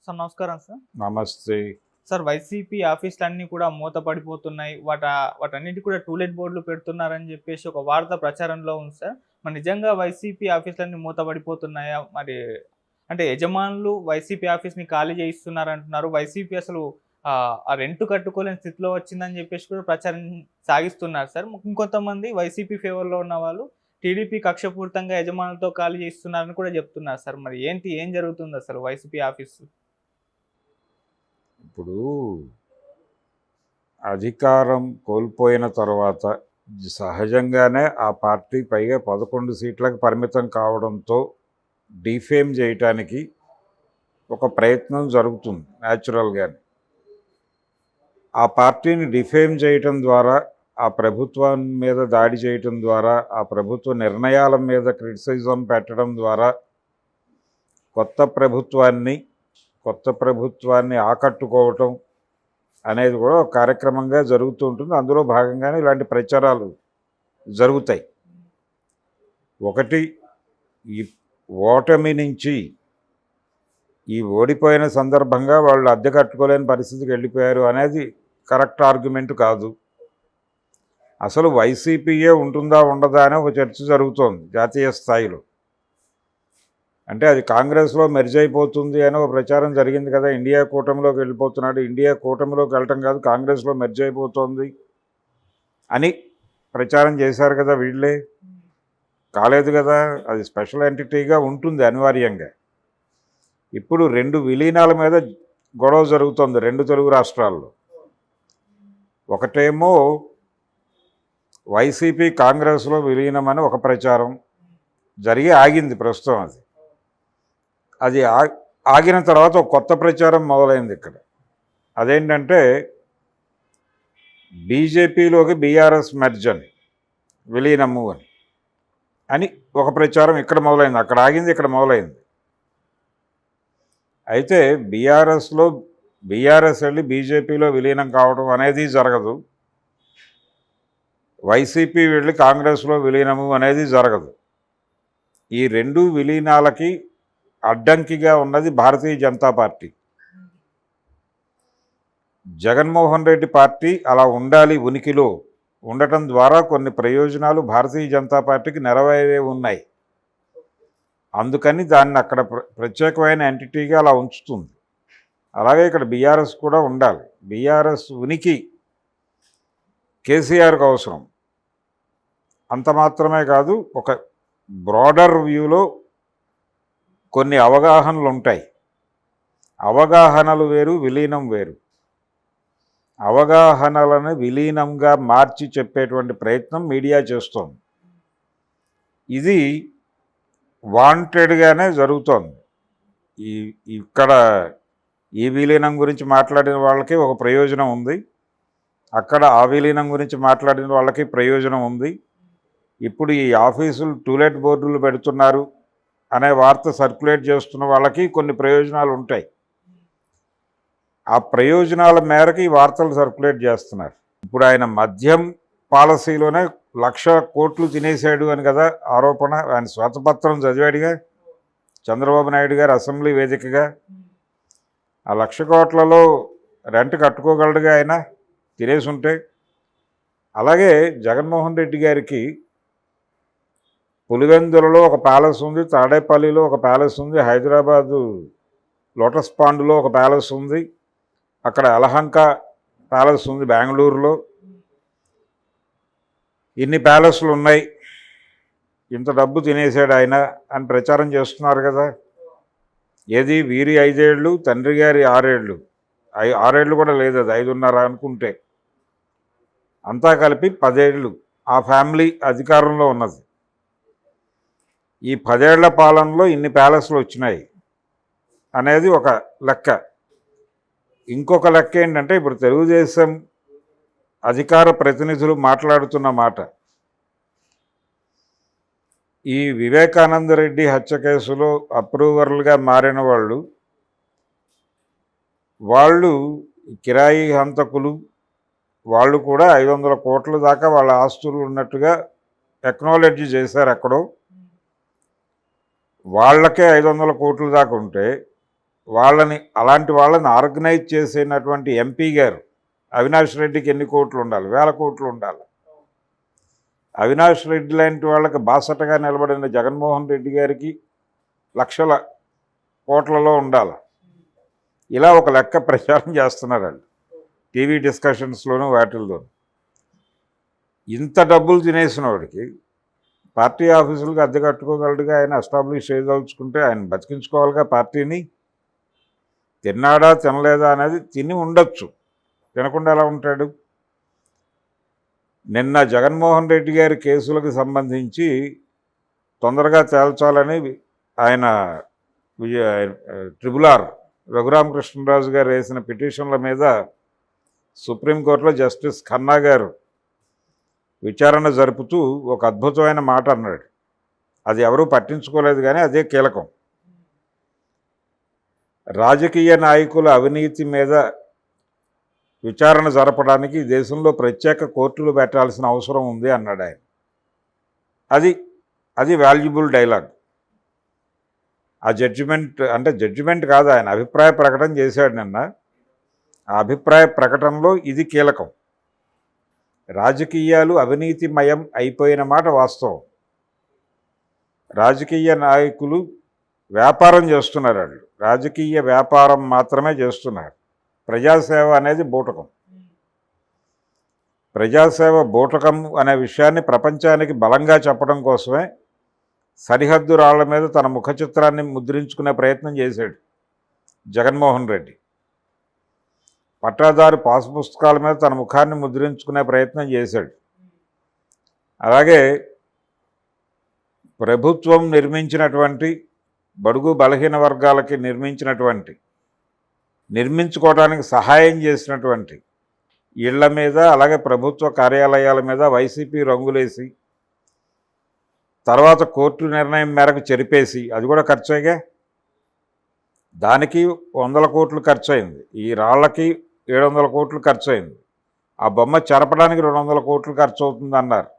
Sir నమస్కారం sir. నమస్తే. Sir YCP ఆఫీసులన్నీ కూడా మూతపడిపోతున్నాయి. వాటన్నిటికి కూడా టూలెట్ బోర్డులు పెడుతున్నారని చెప్పేసి ఒక వార్త ప్రచారంలో ఉంది సార్. మరి నిజంగా వైసీపీ ఆఫీసులన్నీ మూతపడిపోతున్నాయా? మరి అంటే యజమానులు వైసీపీ ఆఫీస్‌ని ఖాళీ చేయిస్తున్నారంటున్నారు. వైసీపీ అసలు ఆ రెంట్ కట్టుకోలేని స్థితిలో వచ్చిందని చెప్పేసి కూడా ప్రచారం సాగిస్తున్నారు సార్. ఇంకొంతమంది వైసీపీ ఫేవర్‌లో ఉన్న వాళ్ళు టీడీపీ కక్షపూరితంగా యజమానులతో ఖాళీ చేయిస్తున్నారని కూడా చెప్తున్నారు సార్. మరి ఏం జరుగుతుంది అసలు వైసీపీ ఆఫీసు? ఇప్పుడు అధికారం కోల్పోయిన తర్వాత సహజంగానే ఆ పార్టీ పైగా 11 సీట్లకు పరిమితం కావడంతో డిఫేమ్ చేయటానికి ఒక ప్రయత్నం జరుగుతుంది న్యాచురల్గానే. ఆ పార్టీని డిఫేమ్ చేయటం ద్వారా, ఆ ప్రభుత్వం మీద దాడి చేయటం ద్వారా, ఆ ప్రభుత్వ నిర్ణయాల మీద క్రిటిసిజం పెట్టడం ద్వారా కొత్త ప్రభుత్వాన్ని ఆకట్టుకోవటం అనేది కూడా ఒక కార్యక్రమంగా జరుగుతూ ఉంటుంది. అందులో భాగంగానే ఇలాంటి ప్రచారాలు జరుగుతాయి. ఒకటి, ఈ ఓటమి నుంచి ఈ ఓడిపోయిన సందర్భంగా వాళ్ళు అద్దె కట్టుకోలేని పరిస్థితికి వెళ్ళిపోయారు అనేది కరెక్ట్ ఆర్గ్యుమెంట్ కాదు. అసలు వైసీపీయే ఉంటుందా ఉండదా అని ఒక చర్చ జరుగుతోంది జాతీయ స్థాయిలో. అంటే అది కాంగ్రెస్లో మెర్జ్ అయిపోతుంది అని ఒక ప్రచారం జరిగింది కదా. ఇండియా కూటమిలోకి వెళ్ళిపోతున్నాడు, ఇండియా కూటమిలోకి వెళ్ళటం కాదు కాంగ్రెస్లో మెర్జ్ అయిపోతుంది అని ప్రచారం చేశారు కదా. వీళ్ళే కాలేదు కదా, అది స్పెషల్ ఎంటిటీగా ఉంటుంది అనివార్యంగా. ఇప్పుడు 2 విలీనాల మీద గొడవ జరుగుతోంది 2 తెలుగు రాష్ట్రాల్లో. ఒకటేమో వైసీపీ కాంగ్రెస్లో విలీనమని ఒక ప్రచారం జరిగి ఆగింది ప్రస్తుతం. అది ఆగిన తర్వాత ఒక కొత్త ప్రచారం మొదలైంది ఇక్కడ. అదేంటంటే బీజేపీలోకి బీఆర్ఎస్ మెర్జ్ అని, విలీనము అని ఒక ప్రచారం ఇక్కడ మొదలైంది. అక్కడ ఆగింది, ఇక్కడ మొదలైంది. అయితే బీఆర్ఎస్ వెళ్ళి బీజేపీలో విలీనం కావడం అనేది జరగదు. వైసీపీ వెళ్ళి కాంగ్రెస్లో విలీనము అనేది జరగదు. ఈ 2 విలీనాలకి అడ్డంకిగా ఉన్నది భారతీయ జనతా పార్టీ. జగన్మోహన్ రెడ్డి పార్టీ అలా ఉండాలి, ఉనికిలో ఉండటం ద్వారా కొన్ని ప్రయోజనాలు భారతీయ జనతా పార్టీకి నెరవేరే ఉన్నాయి. అందుకని దాన్ని అక్కడ ప్రత్యేకమైన ఎంటిటీగా అలా ఉంచుతుంది. అలాగే ఇక్కడ బీఆర్ఎస్ కూడా ఉండాలి. బీఆర్ఎస్ ఉనికి కేసీఆర్కి అవసరం. అంత మాత్రమే కాదు, ఒక బ్రాడర్ వ్యూలో కొన్ని అవగాహనలు ఉంటాయి. అవగాహనలు వేరు, విలీనం వేరు. అవగాహనలను విలీనంగా మార్చి చెప్పేటువంటి ప్రయత్నం మీడియా చేస్తోంది. ఇది వాంటెడ్గానే జరుగుతోంది. ఇక్కడ ఈ విలీనం గురించి మాట్లాడిన వాళ్ళకి ఒక ప్రయోజనం ఉంది, అక్కడ ఆ విలీనం గురించి మాట్లాడిన వాళ్ళకి ప్రయోజనం ఉంది. ఇప్పుడు ఈ ఆఫీసులు టూలెట్ బోర్డులు పెడుతున్నారు అనే వార్త సర్క్యులేట్ చేస్తున్న వాళ్ళకి కొన్ని ప్రయోజనాలు ఉంటాయి. ఆ ప్రయోజనాల మేరకు ఈ వార్తలు సర్క్యులేట్ చేస్తున్నారు. ఇప్పుడు ఆయన మద్యం పాలసీలోనే 1,00,000 కోట్లు తినేశాడు అని కదా ఆరోపణ. ఆయన శ్వేతపత్రం చదివాడుగా చంద్రబాబు నాయుడు గారు అసెంబ్లీ వేదికగా. ఆ 1,00,000 కోట్లలో రెంట్ కట్టుకోగలడుగా ఆయన తినేసి ఉంటే. అలాగే జగన్మోహన్ రెడ్డి గారికి పులివెందులలో ఒక ప్యాలెస్ ఉంది, తాడేపల్లిలో ఒక ప్యాలెస్ ఉంది, హైదరాబాదు లోటస్ పాండ్లో ఒక ప్యాలెస్ ఉంది, అక్కడ యలహంక ప్యాలెస్ ఉంది బెంగళూరులో. ఇన్ని ప్యాలెస్లు ఉన్నాయి, ఇంత డబ్బు తినేసాడు ఆయన అని ప్రచారం చేస్తున్నారు కదా. ఏది వీరి 5 ఏళ్ళు, తండ్రి గారి 6 ఏళ్ళు, 6 ఏళ్ళు కూడా లేదు, అది 5.5 అనుకుంటే. అంతా కలిపి 10 ఏళ్ళు ఆ ఫ్యామిలీ అధికారంలో ఉన్నది. ఈ 10 ఏళ్ల పాలనలో ఇన్ని ప్యాలెస్లు వచ్చినాయి అనేది ఒక లెక్క. ఇంకొక లెక్క ఏంటంటే ఇప్పుడు తెలుగుదేశం అధికార ప్రతినిధులు మాట్లాడుతున్న మాట, ఈ వివేకానంద రెడ్డి హత్య కేసులో అప్రూవర్లుగా మారిన వాళ్ళు కిరాయి హంతకులు, వాళ్ళు కూడా 500 కోట్ల దాకా వాళ్ళ ఆస్తులు ఉన్నట్టుగా ఎక్నాలెడ్జ్ చేశారు ఎక్కడో. వాళ్ళకే 500 కోట్ల దాకా ఉంటే అలాంటి వాళ్ళని ఆర్గనైజ్ చేసినటువంటి ఎంపీ గారు అవినాష్ రెడ్డికి ఎన్ని కోట్లు ఉండాలి? 1000 కోట్లు ఉండాలి. అవినాష్ రెడ్డి లాంటి వాళ్ళకి బాసటగా నిలబడిన జగన్మోహన్ రెడ్డి గారికి లక్షల కోట్లలో ఉండాలి. ఇలా ఒక లెక్క ప్రచారం చేస్తున్నారండి టీవీ డిస్కషన్స్లోనూ వాటిల్లోనూ. ఇంత డబ్బులు తినేసిన వాడికి పార్టీ ఆఫీసులకు అద్దె కట్టుకోగలడుగా, ఆయన ఎస్టాబ్లిష్ చేయదలుచుకుంటే ఆయన బతికించుకోవాలిగా పార్టీని. తిన్నాడా తినలేదా అనేది తిని ఉండొచ్చు, తినకుండా ఎలా ఉంటాడు? నిన్న జగన్మోహన్ రెడ్డి గారి కేసులకు సంబంధించి తొందరగా తేల్చాలని ఆయన ట్రిబ్యునల్ రఘురామకృష్ణరాజు గారు వేసిన పిటిషన్ల మీద సుప్రీంకోర్టులో జస్టిస్ ఖన్నా గారు విచారణ జరుపుతూ ఒక అద్భుతమైన మాట అన్నాడు. అది ఎవరూ పట్టించుకోలేదు, కానీ అదే కీలకం. రాజకీయ నాయకుల అవినీతి మీద విచారణ జరపడానికి దేశంలో ప్రత్యేక కోర్టులు పెట్టాల్సిన అవసరం ఉంది అన్నాడు ఆయన. అది వాల్యుబుల్ డైలాగ్. ఆ జడ్జిమెంట్ కాదు, ఆయన అభిప్రాయ ప్రకటన చేశాడు నిన్న. ఆ అభిప్రాయ ప్రకటనలో ఇది కీలకం. రాజకీయాలు అవినీతిమయం అయిపోయిన మాట వాస్తవం. రాజకీయ నాయకులు వ్యాపారం చేస్తున్నారు, వాళ్ళు రాజకీయ వ్యాపారం మాత్రమే చేస్తున్నారు. ప్రజాసేవ అనేది బూటకం. ప్రజాసేవ బూటకం అనే విషయాన్ని ప్రపంచానికి బలంగా చెప్పడం కోసమే సరిహద్దు రాళ్ల మీద తన ముఖ చిత్రాన్ని ముద్రించుకునే ప్రయత్నం చేశాడు జగన్మోహన్ రెడ్డి. పట్టాదారు పాస్ పుస్తకాల మీద తన ముఖాన్ని ముద్రించుకునే ప్రయత్నం చేశాడు. అలాగే ప్రభుత్వం నిర్మించినటువంటి బడుగు బలహీన వర్గాలకి నిర్మించుకోవడానికి సహాయం చేసినటువంటి ఇళ్ల మీద, అలాగే ప్రభుత్వ కార్యాలయాల మీద వైసీపీ రంగులేసి తర్వాత కోర్టు నిర్ణయం మేరకు చెరిపేసి, అది కూడా ఖర్చయిగా. దానికి 100 కోట్లు ఖర్చు అయింది, ఈ రాళ్లకి 700 కోట్లు ఖర్చు అయింది. ఆ బొమ్మ చెరపడానికి 200 కోట్లు ఖర్చు అవుతుంది అన్నారు.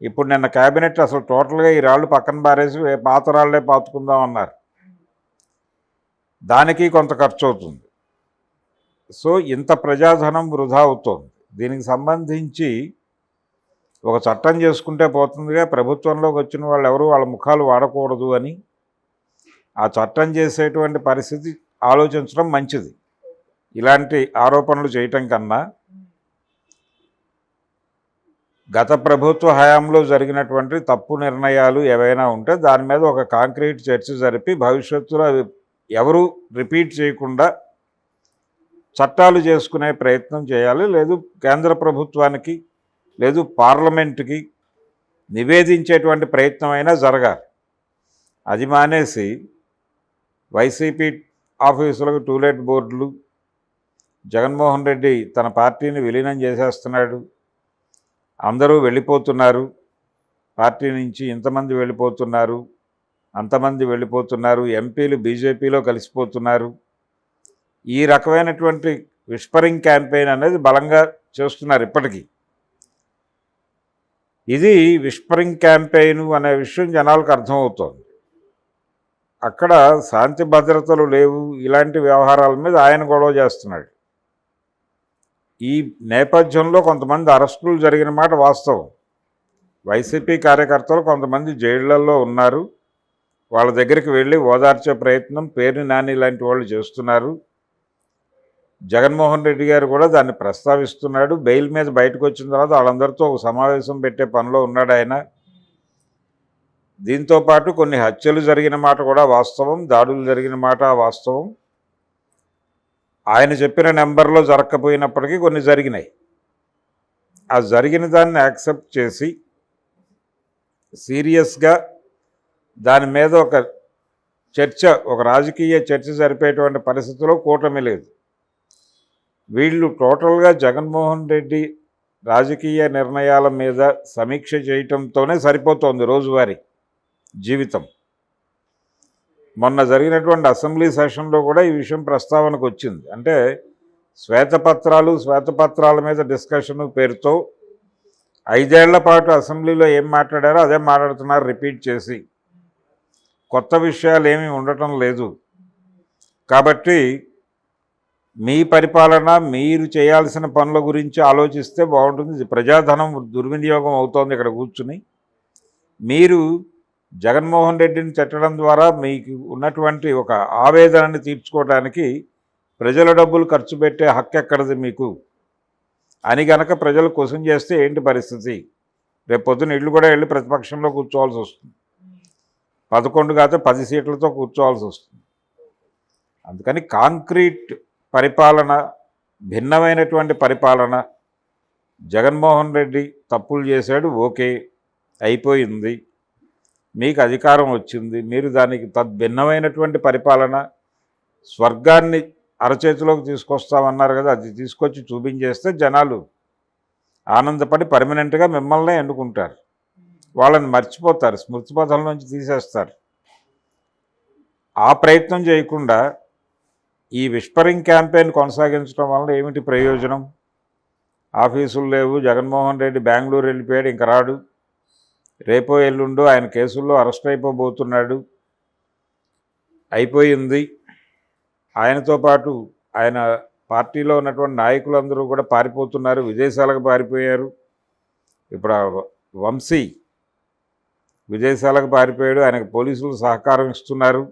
ఇప్పుడు నిన్న క్యాబినెట్ అసలు టోటల్గా ఈ రాళ్ళు పక్కన పారేసి పాత రాళ్లే పాతుకుందాం అన్నారు. దానికి కొంత ఖర్చు అవుతుంది. సో ఇంత ప్రజాధనం వృధా అవుతుంది. దీనికి సంబంధించి ఒక చట్టం చేసుకుంటే పోతుందిగా. ప్రభుత్వంలోకి వచ్చిన వాళ్ళు ఎవరు వాళ్ళ ముఖాలు వాడకూడదు అని ఆ చట్టం చేసేటువంటి పరిస్థితి ఆలోచించడం మంచిది. ఇలాంటి ఆరోపణలు చేయటం కన్నా గత ప్రభుత్వ హయాంలో జరిగినటువంటి తప్పు నిర్ణయాలు ఏవైనా ఉంటే దాని మీద ఒక కాంక్రీట్ చర్చ జరిపి భవిష్యత్తులో అవి ఎవరు రిపీట్ చేయకుండా చట్టాలు చేసుకునే ప్రయత్నం చేయాలి. లేదు కేంద్ర ప్రభుత్వానికి, లేదు పార్లమెంటుకి నివేదించేటువంటి ప్రయత్నం అయినా జరగాలి. అది మానేసి వైసీపీ ఆఫీసులకు టూలెట్ బోర్డులు, జగన్మోహన్ రెడ్డి తన పార్టీని విలీనం చేసేస్తున్నాడు, అందరూ వెళ్ళిపోతున్నారు, పార్టీ నుంచి ఇంతమంది వెళ్ళిపోతున్నారు, అంతమంది వెళ్ళిపోతున్నారు, ఎంపీలు బీజేపీలో కలిసిపోతున్నారు, ఈ రకమైనటువంటి విస్పరింగ్ క్యాంపెయిన్ అనేది బలంగా చేస్తున్నారు ఇప్పటికీ. ఇది విస్పరింగ్ క్యాంపెయిన్ అనే విషయం జనాలకు అర్థమవుతోంది. అక్కడ శాంతి భద్రతలు లేవు, ఇలాంటి వ్యవహారాల మీద ఆయన గొడవ చేస్తున్నాడు. ఈ నేపథ్యంలో కొంతమంది అరెస్టులు జరిగిన మాట వాస్తవం. వైసీపీ కార్యకర్తలు కొంతమంది జైళ్లలో ఉన్నారు, వాళ్ళ దగ్గరికి వెళ్ళి ఓదార్చే ప్రయత్నం పేర్ని నాని లాంటి వాళ్ళు చేస్తున్నారు. జగన్మోహన్ రెడ్డి గారు కూడా దాన్ని ప్రస్తావిస్తున్నాడు. బెయిల్ మీద బయటకు వచ్చిన తర్వాత వాళ్ళందరితో ఒక సమావేశం పెట్టే పనిలో ఉన్నాడు ఆయన. దీంతోపాటు కొన్ని హత్యలు జరిగిన మాట కూడా వాస్తవం, దాడులు జరిగిన మాట వాస్తవం. ఆయన చెప్పిన నెంబర్లో జరగకపోయినప్పటికీ కొన్ని జరిగినాయి. ఆ జరిగిన దాన్ని యాక్సెప్ట్ చేసి సీరియస్గా దాని మీద ఒక చర్చ, ఒక రాజకీయ చర్చ జరిపేటువంటి పరిస్థితిలో కూటమి లేదు. వీళ్ళు టోటల్గా జగన్మోహన్ రెడ్డి రాజకీయ నిర్ణయాల మీద సమీక్ష చేయటంతోనే సరిపోతోంది రోజువారీ జీవితం. మొన్న జరిగినటువంటి అసెంబ్లీ సెషన్లో కూడా ఈ విషయం ప్రస్తావనకు వచ్చింది. అంటే శ్వేతపత్రాల మీద డిస్కషన్ పేరుతో 5 ఏళ్ల పాటు అసెంబ్లీలో ఏం మాట్లాడారో అదే మాట్లాడుతున్నారు రిపీట్ చేసి. కొత్త విషయాలు ఏమీ ఉండటం లేదు. కాబట్టి మీ పరిపాలన మీరు చేయాల్సిన పనుల గురించి ఆలోచిస్తే బాగుంటుంది. ఇది ప్రజాధనం దుర్వినియోగం అవుతోంది ఇక్కడ కూర్చుని. మీరు జగన్మోహన్ రెడ్డిని తిట్టడం ద్వారా మీకు ఉన్నటువంటి ఒక ఆవేదనని తీర్చుకోవడానికి ప్రజల డబ్బులు ఖర్చు పెట్టే హక్కు ఎక్కడది మీకు అని గనక ప్రజలు క్వశ్చన్ చేస్తే ఏంటి పరిస్థితి? రేపు పొద్దున ఇళ్ళు కూడా వెళ్ళి ప్రతిపక్షంలో కూర్చోవాల్సి వస్తుంది. 11 కాదు 10 సీట్లతో కూర్చోవాల్సి వస్తుంది. అందుకని కాంక్రీట్ పరిపాలన, భిన్నమైనటువంటి పరిపాలన. జగన్మోహన్ రెడ్డి తప్పులు చేశాడు, ఓకే, అయిపోయింది, మీకు అధికారం వచ్చింది, మీరు దానికి తద్భిన్నమైనటువంటి పరిపాలన, స్వర్గాన్ని అరచేతిలోకి తీసుకొస్తామన్నారు కదా, అది తీసుకొచ్చి చూపించేస్తే జనాలు ఆనందపడి పర్మనెంట్గా మిమ్మల్నే ఎన్నుకుంటారు. వాళ్ళని మర్చిపోతారు, స్మృతిపథం నుంచి తీసేస్తారు. ఆ ప్రయత్నం చేయకుండా ఈ విస్పరింగ్ క్యాంపెయిన్ కొనసాగించడం వల్ల ఏమిటి ప్రయోజనం? ఆఫీసులు లేవు, జగన్మోహన్ రెడ్డి బెంగళూరు వెళ్ళిపోయాడు, ఇంక రాడు, రేపో ఎల్లుండో ఆయన కేసుల్లో అరెస్ట్ అయిపోబోతున్నాడు, అయిపోయింది. ఆయనతో పాటు ఆయన పార్టీలో ఉన్నటువంటి నాయకులందరూ కూడా పారిపోతున్నారు, విదేశాలకు పారిపోయారు. ఇప్పుడు వంశీ విదేశాలకు పారిపోయాడు, ఆయనకు పోలీసులు సహకారం ఇస్తున్నారు.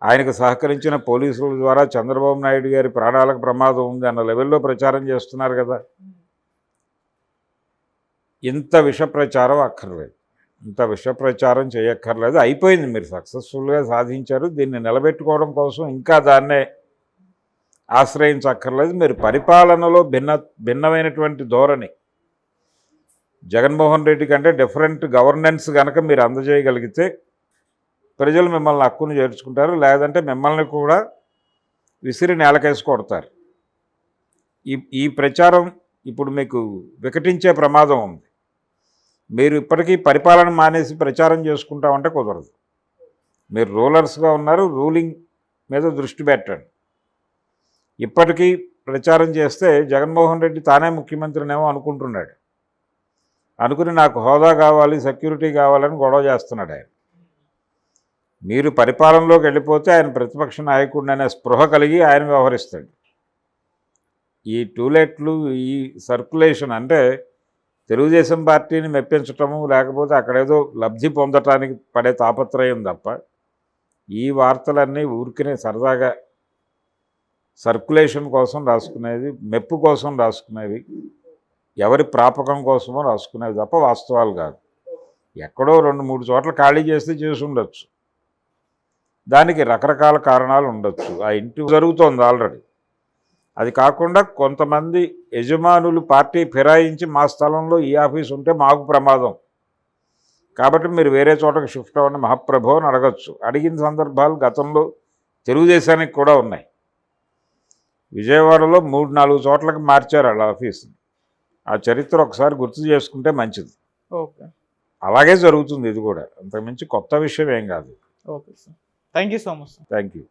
ఆయనకు సహకరించిన పోలీసుల ద్వారా చంద్రబాబు నాయుడు గారి ప్రాణాలకు ప్రమాదం ఉంది అన్న లెవెల్లో ప్రచారం చేస్తున్నారు కదా. ఇంత విష ప్రచారం అక్కర్లేదు, ఇంత విష ప్రచారం చేయక్కర్లేదు. అయిపోయింది, మీరు సక్సెస్ఫుల్గా సాధించారు. దీన్ని నిలబెట్టుకోవడం కోసం ఇంకా దాన్నే ఆశ్రయించక్కర్లేదు. మీరు పరిపాలనలో భిన్నమైనటువంటి ధోరణి, జగన్మోహన్ రెడ్డి కంటే డిఫరెంట్ గవర్నెన్స్ కనుక మీరు అందజేయగలిగితే ప్రజలు మిమ్మల్ని హక్కును చేర్చుకుంటారు. లేదంటే మిమ్మల్ని కూడా విసిరి నేలకేసి కొడతారు. ఈ ప్రచారం ఇప్పుడు మీకు వికటించే ప్రమాదం ఉంది. మీరు ఇప్పటికీ పరిపాలన మానేసి ప్రచారం చేసుకుంటామంటే కుదరదు. మీరు రూలర్స్గా ఉన్నారు, రూలింగ్ మీద దృష్టి పెట్టండి. ఇప్పటికీ ప్రచారం చేస్తే జగన్మోహన్ రెడ్డి తానే ముఖ్యమంత్రినేమో అనుకుంటున్నాడు. అనుకుని నాకు హోదా కావాలి, సెక్యూరిటీ కావాలని గొడవ చేస్తున్నాడు ఆయన. మీరు పరిపాలనలోకి వెళ్ళిపోతే ఆయన ప్రతిపక్ష నాయకుడిని అనే స్పృహ కలిగి ఆయన వ్యవహరిస్తాడు. ఈ టూలెట్లు, ఈ సర్క్యులేషన్ అంటే తెలుగుదేశం పార్టీని మెప్పించటము, లేకపోతే అక్కడేదో లబ్ధి పొందటానికి పడే తాపత్రయం తప్ప ఈ వార్తలన్నీ ఊరికినే సరదాగా సర్క్యులేషన్ కోసం రాసుకునేది, మెప్పు కోసం రాసుకునేవి, ఎవరి ప్రాపకం కోసమో రాసుకునేవి తప్ప వాస్తవాలు కాదు. ఎక్కడో 2-3 చోట్ల ఖాళీ చేస్తే చేసి ఉండొచ్చు, దానికి రకరకాల కారణాలు ఉండొచ్చు. ఆ ఇంటి జరుగుతోంది ఆల్రెడీ. అది కాకుండా కొంతమంది యజమానులు పార్టీ ఫిరాయించి మా స్థలంలో ఈ ఆఫీస్ ఉంటే మాకు ప్రమాదం కాబట్టి మీరు వేరే చోటకి షిఫ్ట్ అవ్వండి మహాప్రభు అని అడగచ్చు. అడిగిన సందర్భాలు గతంలో తెలుగుదేశానికి కూడా ఉన్నాయి. విజయవాడలో 3-4 చోట్లకి మార్చారు వాళ్ళ ఆఫీస్ని. ఆ చరిత్ర ఒకసారి గుర్తు చేసుకుంటే మంచిది. ఓకే, అలాగే జరుగుతుంది ఇది కూడా, అంతకుమించి కొత్త విషయం ఏం కాదు. Okay sir, thank you so much. Thank you.